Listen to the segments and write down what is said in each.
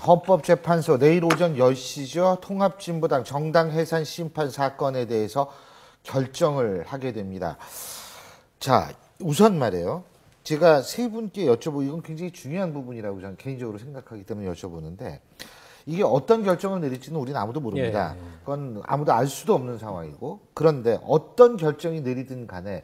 헌법재판소 내일 오전 10시죠. 통합진보당 정당 해산 심판 사건에 대해서 결정을 하게 됩니다. 자, 우선 말이에요. 제가 세 분께 여쭤보고 이건 굉장히 중요한 부분이라고 저는 개인적으로 생각하기 때문에 여쭤보는데 이게 어떤 결정을 내릴지는 우리는 아무도 모릅니다. 그건 아무도 알 수도 없는 상황이고 그런데 어떤 결정이 내리든 간에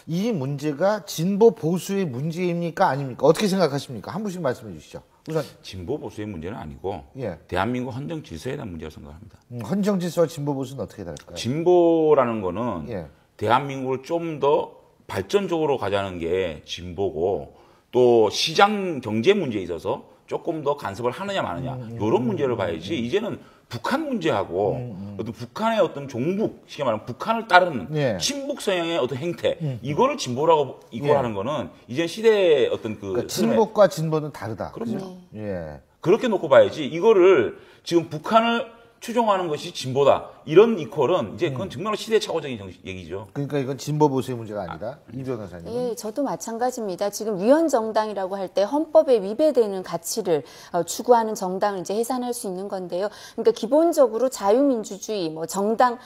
이 문제가 진보 보수의 문제입니까 아닙니까? 어떻게 생각하십니까? 한 분씩 말씀해 주시죠. 우선 진보 보수의 문제는 아니고 예. 대한민국 헌정 질서에 대한 문제라고 생각합니다. 헌정 질서와 진보 보수는 어떻게 다를까요? 진보라는 거는 예. 대한민국을 좀 더 발전적으로 가자는 게 진보고 또 시장 경제 문제에 있어서 조금 더 간섭을 하느냐 마느냐 이런 문제를 봐야지 이제는 북한 문제하고 어떤 북한의 어떤 종북, 쉽게 말하면 북한을 따르는 예. 친북 성향의 어떤 행태 이거를 진보라고 이거하는 거는 이제 시대의 어떤 그 그러니까 진보과 진보는 다르다. 그럼요. 예. 그렇게 놓고 봐야지 이거를 지금 북한을 추종하는 것이 진보다 이런 이퀄은 이제 그건 정말로 시대착오적인 얘기죠. 그러니까 이건 진보 보수의 문제가 아니다. 이 변호사님. 예, 저도 마찬가지입니다. 지금 위헌정당이라고 할 때 헌법에 위배되는 가치를 추구하는 정당을 이제 해산할 수 있는 건데요. 그러니까 기본적으로 자유민주주의, 뭐 정당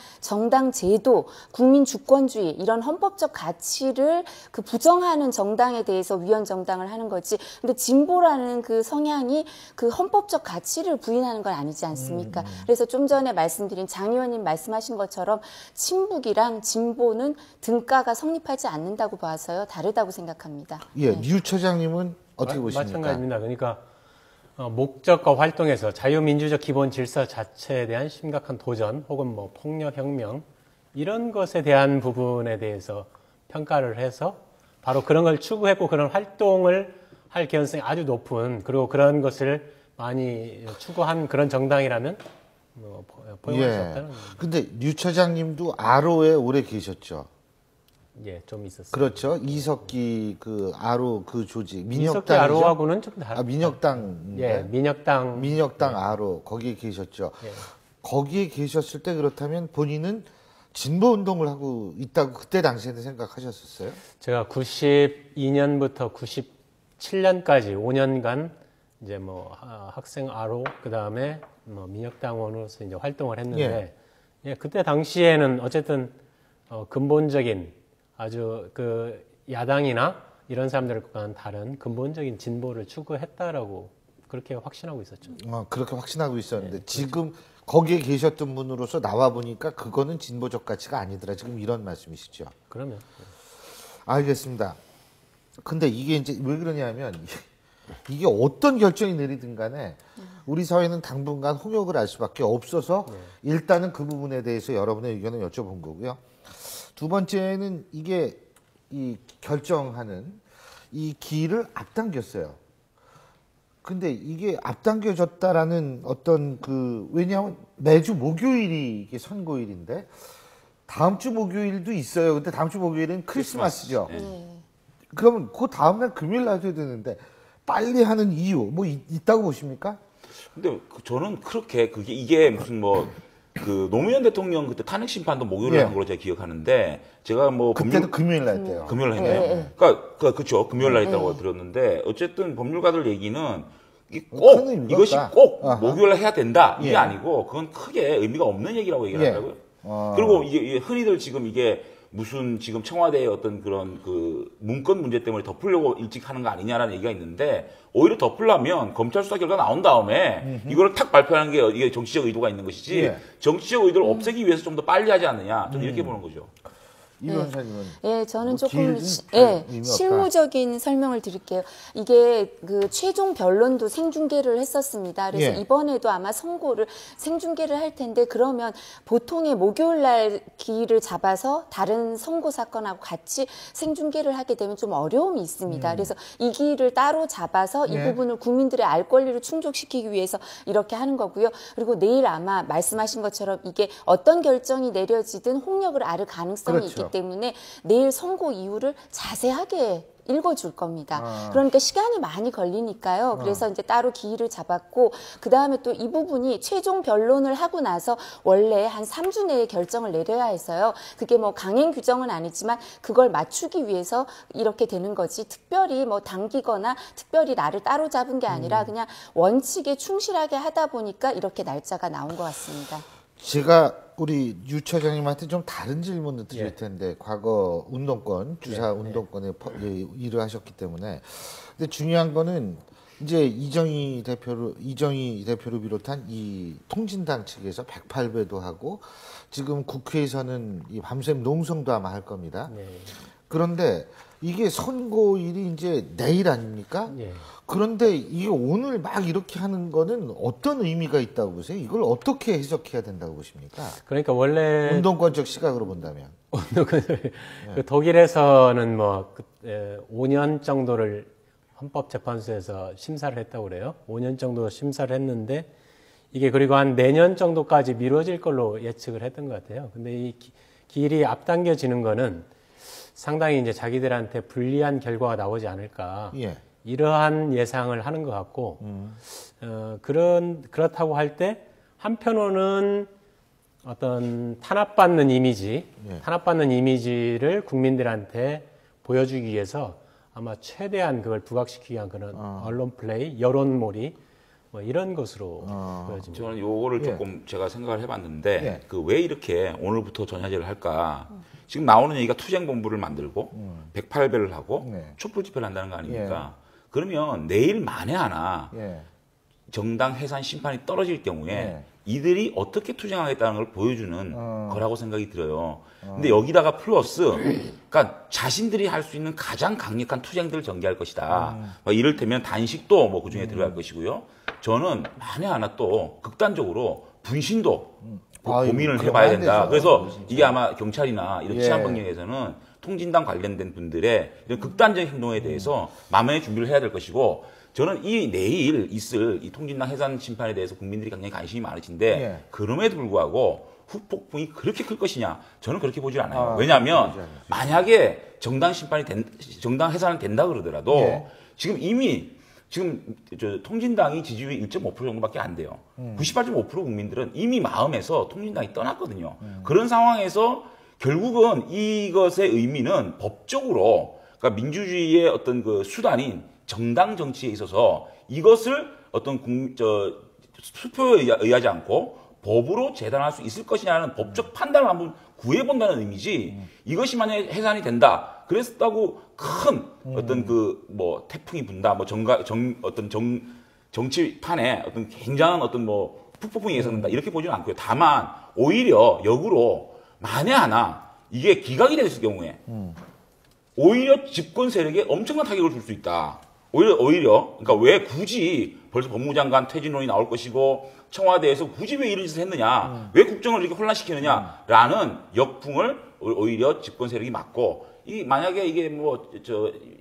제도, 국민 주권주의 이런 헌법적 가치를 그 부정하는 정당에 대해서 위헌정당을 하는 거지. 근데 진보라는 그 성향이 그 헌법적 가치를 부인하는 건 아니지 않습니까? 그래서 좀 전에 말씀드린 장 의원님 말씀하신 것처럼 친북이랑 진보는 등가가 성립하지 않는다고 봐서요. 다르다고 생각합니다. 예, 류 처장님은 어떻게 보십니까? 마찬가지입니다. 그러니까 목적과 활동에서 자유민주적 기본 질서 자체에 대한 심각한 도전 혹은 뭐 폭력 혁명 이런 것에 대한 부분에 대해서 평가를 해서 바로 그런 걸 추구했고 그런 활동을 할 개연성이 아주 높은 그리고 그런 것을 많이 추구한 그런 정당이라면 포용할 수 없다는. 근데 류 처장님도 아로에 오래 계셨죠. 예, 좀 있었어요. 그렇죠. 이석기 그 아로 그 조직 이석기 아로하고는 좀 다른. 민혁당. 예, 민혁당. 민혁당 아로 거기에 계셨죠. 예. 거기에 계셨을 때 그렇다면 본인은 진보 운동을 하고 있다고 그때 당시에는 생각하셨었어요? 제가 92년부터 97년까지 5년간 이제 뭐 학생 아로 그다음에 뭐 민혁당원으로서 이제 활동을 했는데 예, 그때 당시에는 어쨌든 근본적인 아주 그 야당이나 이런 사람들과는 다른 근본적인 진보를 추구했다라고 그렇게 확신하고 있었죠. 그렇게 확신하고 있었는데 지금 거기에 계셨던 분으로서 나와 보니까 그거는 진보적 가치가 아니더라. 지금 이런 말씀이시죠? 그러면 알겠습니다. 근데 이게 이제 왜 그러냐면 이게 어떤 결정이 내리든 간에 우리 사회는 당분간 홍역을 알 수밖에 없어서 일단은 그 부분에 대해서 여러분의 의견을 여쭤본 거고요. 두 번째는 이게 이 결정하는 이 기일을 앞당겼어요. 근데 이게 앞당겨졌다라는 어떤 왜냐하면 매주 목요일이 이게 선거일인데 다음 주 목요일도 있어요. 근데 다음 주 목요일은 크리스마스죠. 그러면 그 다음날 금요일 날 해야 되는데 빨리 하는 이유 뭐 있다고 보십니까? 근데 저는 그렇게 이게 무슨 뭐 그 노무현 대통령 그때 탄핵 심판도 목요일에 한 걸로 제가 기억하는데 제가 뭐 그때도 금요일 날 했대요. 금요일 날 했네요. 그러니까 그렇죠. 금요일 날 했다고 들었는데 어쨌든 법률가들 얘기는 이것이 꼭 목요일 날 해야 된다 이게 아니고 그건 크게 의미가 없는 얘기라고 얘기를 하더라고요. 그리고 이게 흔히들 지금 이게 무슨 지금 청와대의 어떤 그런 그 문건 문제 때문에 덮으려고 일찍 하는 거 아니냐라는 얘기가 있는데 오히려 덮으려면 검찰 수사 결과 나온 다음에 이거를 탁 발표하는 게 이게 정치적 의도가 있는 것이지 정치적 의도를 없애기 위해서 좀 더 빨리 하지 않느냐 저는 이렇게 보는 거죠. 이 변호사님은 예, 저는 조금 실무적인 설명을 드릴게요. 이게 그 최종 변론도 생중계를 했었습니다. 그래서 이번에도 아마 선고를 생중계를 할 텐데 그러면 보통의 목요일 날 기일을 잡아서 다른 선고 사건하고 같이 생중계를 하게 되면 좀 어려움이 있습니다. 그래서 이 기일을 따로 잡아서 이 부분을 국민들의 알 권리를 충족시키기 위해서 이렇게 하는 거고요. 그리고 내일 아마 말씀하신 것처럼 이게 어떤 결정이 내려지든 홍역을 앓을 가능성이 있기 때문에 내일 선고 이유를 자세하게 읽어줄 겁니다. 그러니까 시간이 많이 걸리니까요. 그래서 이제 따로 기일을 잡았고 그 다음에 또 이 부분이 최종 변론을 하고 나서 원래 한 3주 내에 결정을 내려야 해서요. 그게 뭐 강행 규정은 아니지만 그걸 맞추기 위해서 이렇게 되는 거지 특별히 뭐 당기거나 특별히 날을 따로 잡은 게 아니라 그냥 원칙에 충실하게 하다 보니까 이렇게 날짜가 나온 것 같습니다. 제가 우리 유 처장님한테 좀 다른 질문을 드릴 텐데 과거 운동권 주사 운동권에 일을 하셨기 때문에 근데 중요한 거는 이제 이정희 대표를 비롯한 이 통진당 측에서 108배도 하고 지금 국회에서는 이 밤샘 농성도 아마 할 겁니다. 그런데 이게 선고일이 이제 내일 아닙니까? 그런데 이게 오늘 막 이렇게 하는 거는 어떤 의미가 있다고 보세요? 이걸 어떻게 해석해야 된다고 보십니까? 그러니까 원래 운동권적 시각으로 본다면. 그 독일에서는 뭐 5년 정도를 헌법재판소에서 심사를 했다고 그래요. 5년 정도 심사를 했는데 이게 그리고 한 내년 정도까지 미뤄질 걸로 예측을 했던 것 같아요. 근데 이 길이 앞당겨지는 거는 상당히 이제 자기들한테 불리한 결과가 나오지 않을까. 이러한 예상을 하는 것 같고, 그렇다고 할 때 한편으로는 어떤 탄압받는 이미지를 국민들한테 보여주기 위해서 아마 최대한 그걸 부각시키기 위한 그런 언론 플레이, 여론몰이 뭐 이런 것으로 보여집니다. 저는 요거를 조금 제가 생각을 해봤는데 그 왜 이렇게 오늘부터 전야제를 할까? 지금 나오는 얘기가 투쟁본부를 만들고 108배를 하고 촛불 집회를 한다는 거 아닙니까? 그러면 내일 만에 하나 정당 해산 심판이 떨어질 경우에 이들이 어떻게 투쟁하겠다는 걸 보여주는 거라고 생각이 들어요. 근데 여기다가 플러스, 그러니까 자신들이 할 수 있는 가장 강력한 투쟁들을 전개할 것이다. 이를테면 단식도 뭐 그중에 들어갈 것이고요. 저는 만에 하나 또 극단적으로 분신도 고민을 해봐야 된다. 그래서 이게 아마 경찰이나 이런 치안방역에서는 통진당 관련된 분들의 이런 극단적인 행동에 대해서 만반의 준비를 해야 될 것이고, 저는 이 내일 있을 이 통진당 해산 심판에 대해서 국민들이 굉장히 관심이 많으신데 그럼에도 불구하고 후폭풍이 그렇게 클 것이냐, 저는 그렇게 보질 않아요. 왜냐하면 만약에 정당 해산이 된다 그러더라도 지금 이미 통진당이 지지율이 1.5% 정도밖에 안 돼요. 98.5% 국민들은 이미 마음에서 통진당이 떠났거든요. 그런 상황에서 결국은 이것의 의미는 법적으로, 그러니까 민주주의의 어떤 그 수단인 정당 정치에 있어서 이것을 어떤 수표에 의하지 않고 법으로 재단할 수 있을 것이냐는 법적 판단을 한번 구해본다는 의미지, 이것이 만약에 해산이 된다 그랬다고 큰 어떤 그 뭐 태풍이 분다, 뭐 정치판에 어떤 굉장한 어떤 뭐 폭풍이 예상된다 이렇게 보지는 않고요. 다만 오히려 역으로 만에 하나 이게 기각이 됐을 경우에 오히려 집권 세력에 엄청난 타격을 줄 수 있다. 오히려 그러니까 왜 굳이 벌써 법무장관 퇴진론이 나올 것이고 청와대에서 굳이 왜 이런 짓을 했느냐, 왜 국정을 이렇게 혼란시키느냐라는 역풍을 오히려 집권 세력이 맞고, 이 만약에 이게 뭐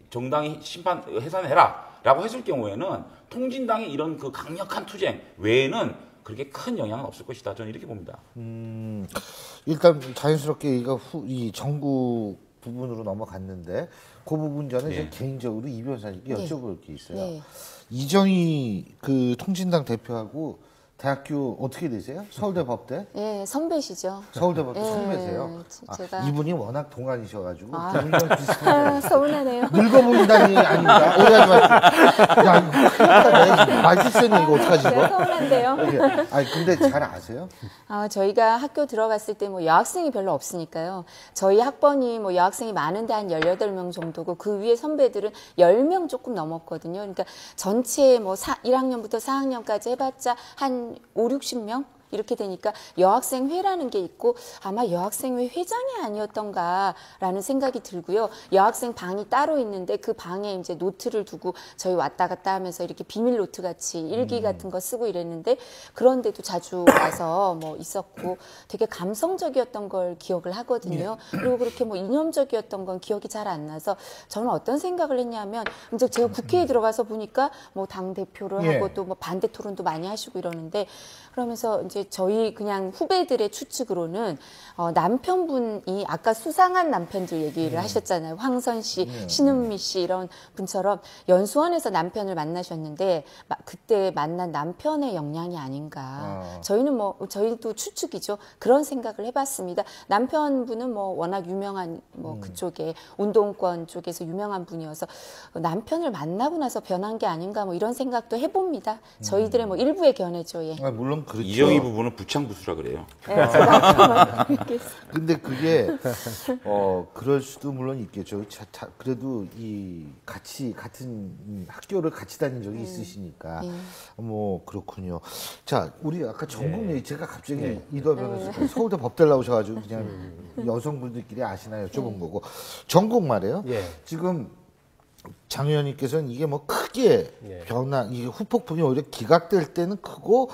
정당이 심판 해산해라라고 했을 경우에는 통진당의 이런 그 강력한 투쟁 외에는 그렇게 큰 영향은 없을 것이다. 저는 이렇게 봅니다. 일단 자연스럽게 이 전국 부분으로 넘어갔는데 그 부분 전에 제가 개인적으로 이 변호사님께 여쭤볼 게 있어요. 이정희 그 통진당 대표하고 대학교 어떻게 되세요? 서울대 법대? 예, 선배시죠. 서울대 법대 선배세요. 제가... 이분이 워낙 동안이셔가지고 좀 비슷해요. 서운하네요. 늙어 보인다는 얘기 아닙니다. 오해하지 마시고. 야, 이거 큰일 났다. 말실수했네. 이거 어떡하지, 이거? 서운한데요. 아니, 근데 잘 아세요? 저희가 학교 들어갔을 때 뭐 여학생이 별로 없으니까요. 저희 학번이 뭐 여학생이 많은데 한 18명 정도고 그 위에 선배들은 10명 조금 넘었거든요. 그러니까 전체 뭐 1학년부터 4학년까지 해봤자 한 5, 60명? 이렇게 되니까 여학생회라는 게 있고 아마 여학생회 회장이 아니었던가라는 생각이 들고요. 여학생 방이 따로 있는데 그 방에 이제 노트를 두고 저희 왔다 갔다 하면서 이렇게 비밀 노트 같이 일기 같은 거 쓰고 이랬는데 그런데도 자주 와서 뭐 있었고 되게 감성적이었던 걸 기억을 하거든요. 그리고 그렇게 뭐 이념적이었던 건 기억이 잘 안 나서 저는 어떤 생각을 했냐면 이제 제가 국회에 들어가서 보니까 뭐 당 대표를 하고 또 뭐 반대 토론도 많이 하시고 이러는데 그러면서 이제 이제 저희 그냥 후배들의 추측으로는 남편분이 아까 수상한 남편들 얘기를 하셨잖아요. 황선 씨, 신은미 씨 이런 분처럼 연수원에서 남편을 만나셨는데 그때 만난 남편의 영향이 아닌가. 저희도 추측이죠. 그런 생각을 해봤습니다. 남편분은 뭐 워낙 유명한 그쪽에 운동권 쪽에서 유명한 분이어서 남편을 만나고 나서 변한 게 아닌가 뭐 이런 생각도 해봅니다. 저희들의 뭐 일부의 견해죠. 예. 물론 그렇죠. 이정희 부부는 부창부수라 그래요. 네, 제가 근데 그게 그럴 수도 물론 있겠죠. 그래도 이 같은 학교를 같이 다닌 적이 있으시니까 뭐 그렇군요. 자, 우리 아까 전국 얘기 제가 갑자기 이도 변호사 서울대 법대 나오셔가지고 그냥 여성분들끼리 아시나 여쭤본 거고 전국 말이에요. 지금 장 의원님께서는 이게 뭐 크게 이게 후폭풍이 오히려 기각될 때는 크고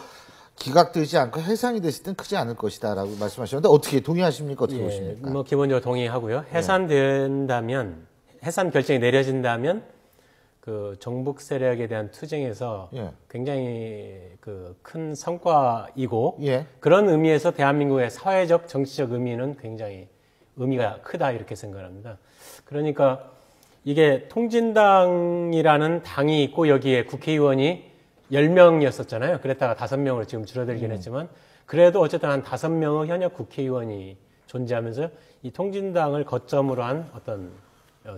기각되지 않고 해산이 됐을 땐 크지 않을 것이다라고 말씀하셨는데 어떻게 동의하십니까? 어떻게 보십니까? 뭐 기본적으로 동의하고요. 해산된다면 해산 결정이 내려진다면 그 정북 세력에 대한 투쟁에서 굉장히 그 큰 성과이고 그런 의미에서 대한민국의 사회적 정치적 의미는 굉장히 의미가 크다 이렇게 생각합니다. 그러니까 이게 통진당이라는 당이 있고 여기에 국회의원이 10명이었었잖아요. 그랬다가 5명으로 지금 줄어들긴 했지만 그래도 어쨌든 한 5명의 현역 국회의원이 존재하면서 이 통진당을 거점으로 한 어떤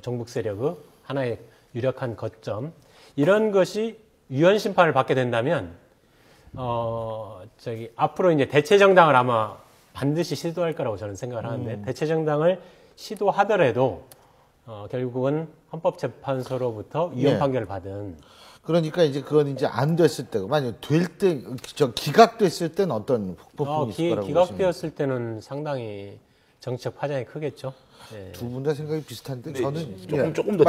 정북 세력의 하나의 유력한 거점 이런 것이 위헌 심판을 받게 된다면 앞으로 이제 대체 정당을 아마 반드시 시도할 거라고 저는 생각을 하는데 대체 정당을 시도하더라도 결국은 헌법재판소로부터 위헌 판결을 받은. 그러니까 이제 그건 이제 안 됐을 때고 만약 기각됐을 때는 어떤 폭풍이 있을 거라고 기각되었을 때는 상당히 정치적 파장이 크겠죠. 두 분 다 생각이 비슷한데 저는 조금 더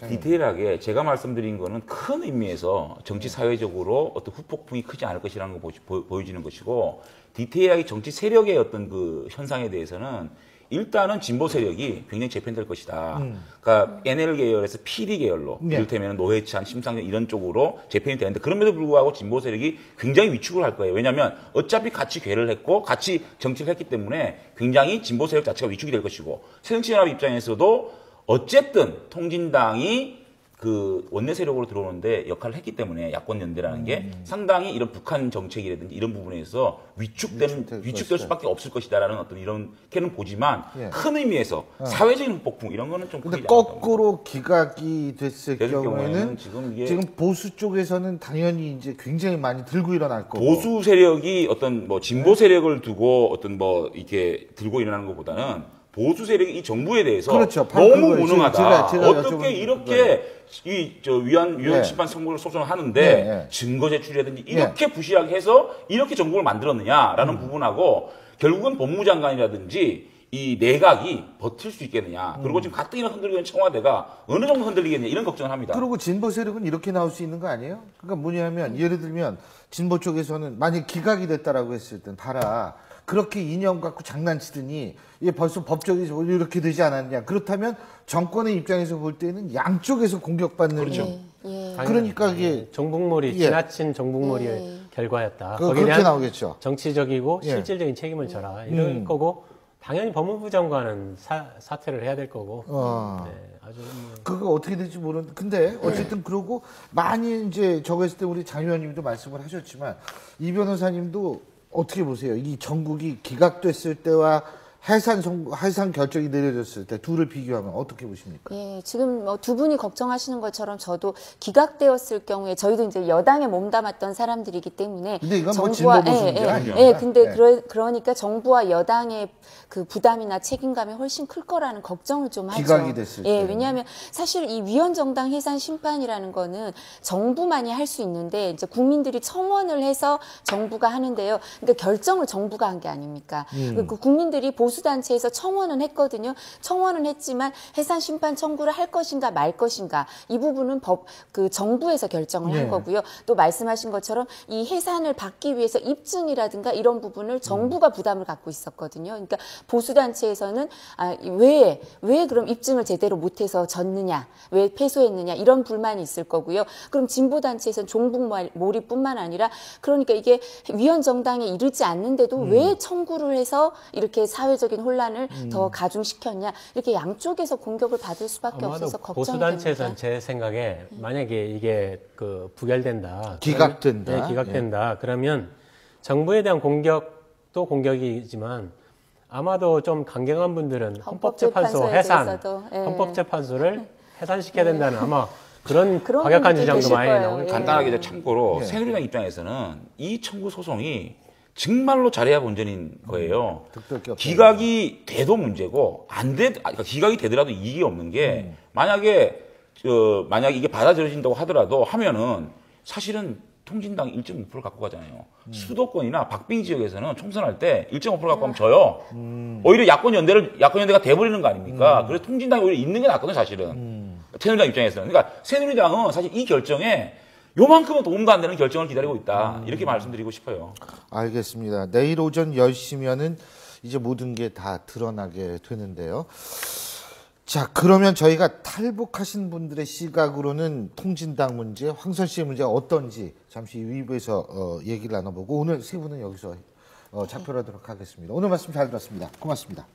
디테일하게 제가 말씀드린 거는 큰 의미에서 정치 사회적으로 어떤 후폭풍이 크지 않을 것이라는 거 보여지는 것이고 디테일하게 정치 세력의 어떤 그 현상에 대해서는 일단은 진보 세력이 굉장히 재편될 것이다. 그러니까 NL 계열에서 PD 계열로 이를테면 노회찬, 심상정 이런 쪽으로 재편이 되는데 그럼에도 불구하고 진보 세력이 굉장히 위축을 할 거예요. 왜냐하면 어차피 같이 괴를 했고 같이 정치를 했기 때문에 굉장히 진보 세력 자체가 위축이 될 것이고 새정치연합 입장에서도 어쨌든 통진당이 그 원내 세력으로 들어오는데 역할을 했기 때문에 야권 연대라는 게 상당히 이런 북한 정책이라든지 이런 부분에서 위축될 수밖에 없을 것이다라는 어떤 이렇게는 보지만 큰 의미에서 사회적인 후폭풍 이런 거는 좀 근데 거꾸로 기각이 됐을 경우에는 지금 보수 쪽에서는 당연히 이제 굉장히 많이 들고 일어날 거고 보수 세력이 어떤 뭐 진보 세력을 두고 어떤 뭐 이렇게 들고 일어나는 것보다는 보수 세력이 이 정부에 대해서 너무 무능하다. 제가 어떻게 이렇게 위헌 심판 선고를 소송을 하는데 증거 제출이라든지 이렇게 부실하게 해서 이렇게 정부를 만들었느냐라는 부분하고 결국은 법무장관이라든지 이 내각이 버틸 수 있겠느냐. 그리고 지금 가뜩이나 흔들리고 있는 청와대가 어느 정도 흔들리겠느냐 이런 걱정을 합니다. 그리고 진보 세력은 이렇게 나올 수 있는 거 아니에요? 그러니까 뭐냐면 예를 들면 진보 쪽에서는 만약 기각이 됐다라고 했을 땐 봐라. 그렇게 이념 갖고 장난치더니 이게 벌써 법적이 이렇게 되지 않았냐. 그렇다면 정권의 입장에서 볼 때는 양쪽에서 공격받는. 그렇죠. 그러니까 이게 정북몰이 지나친 정북몰이의 결과였다. 거기에 대한 나오겠죠. 정치적이고 실질적인 책임을 져라. 이럴 거고 당연히 법무부 장관은 사퇴를 해야 될 거고. 아주 그거 어떻게 될지 모르는데 근데 어쨌든 그러고 많이 이제 저거 했을 때 우리 장 의원님도 말씀을 하셨지만 이 변호사님도 어떻게 보세요? 이 전국이 기각됐을 때와 해산 결정이 내려졌을 때 둘을 비교하면 어떻게 보십니까? 예, 지금 뭐 두 분이 걱정하시는 것처럼 저도 기각되었을 경우에 저희도 이제 여당에 몸담았던 사람들이기 때문에 근데 이건 뭐 진보 보수 문제 아니에요? 근데 그러니까 정부와 여당의 그 부담이나 책임감이 훨씬 클 거라는 걱정을 좀 하죠. 기각이 됐을 때. 왜냐하면 사실 이 위헌 정당 해산 심판이라는 거는 정부만이 할 수 있는데 이제 국민들이 청원을 해서 정부가 하는데요. 그러니까 결정을 정부가 한 게 아닙니까? 그 국민들이 보수 보수단체에서 청원은 했거든요. 청원은 했지만 해산 심판 청구를 할 것인가 말 것인가 이 부분은 정부에서 결정을 한 거고요. 또 말씀하신 것처럼 이 해산을 받기 위해서 입증이라든가 이런 부분을 정부가 부담을 갖고 있었거든요. 그러니까 보수단체에서는 왜 그럼 입증을 제대로 못해서 졌느냐, 왜 패소했느냐 이런 불만이 있을 거고요. 그럼 진보단체에서는 종북 몰이뿐만 아니라 그러니까 이게 위헌 정당에 이르지 않는데도 왜 청구를 해서 이렇게 사회적인 혼란을 더 가중시켰냐 이렇게 양쪽에서 공격을 받을 수밖에 없어서 걱정이 보수단체에서는 됩니다. 제 생각에 만약에 이게 부결된다, 기각된다. 네, 기각된다. 그러면 정부에 대한 공격도 공격이지만 아마도 좀 강경한 분들은 헌법재판소 해산, 대해서도, 예. 헌법재판소를 해산시켜야 된다는 아마 그런 그런 과격한 분들이 주장도 계실 많이 거예요. 나올 예. 거예요. 간단하게 참고로 새누리당 입장에서는 이 청구 소송이 정말로 잘해야 본전인 거예요. 기각이 돼도 문제고 그러니까 기각이 되더라도 이익이 없는 게 만약에 이게 받아들여진다고 하더라도 하면은 사실은 통진당 1.5% 갖고 가잖아요. 수도권이나 박빙 지역에서는 총선할 때 1.5% 갖고 가면 져요. 오히려 야권 연대가 돼버리는 거 아닙니까? 그래서 통진당이 오히려 있는 게 낫거든요, 사실은. 새누리당 입장에서는. 그러니까 새누리당은 사실 이 결정에 요만큼은 도움도 안 되는 결정을 기다리고 있다. 이렇게 말씀드리고 싶어요. 알겠습니다. 내일 오전 10시면은 이제 모든 게 다 드러나게 되는데요. 자, 그러면 저희가 탈북하신 분들의 시각으로는 통진당 문제, 황선 씨의 문제가 어떤지 잠시 위부에서 얘기를 나눠보고 오늘 세 분은 여기서 작별하도록 하겠습니다. 오늘 말씀 잘 들었습니다. 고맙습니다.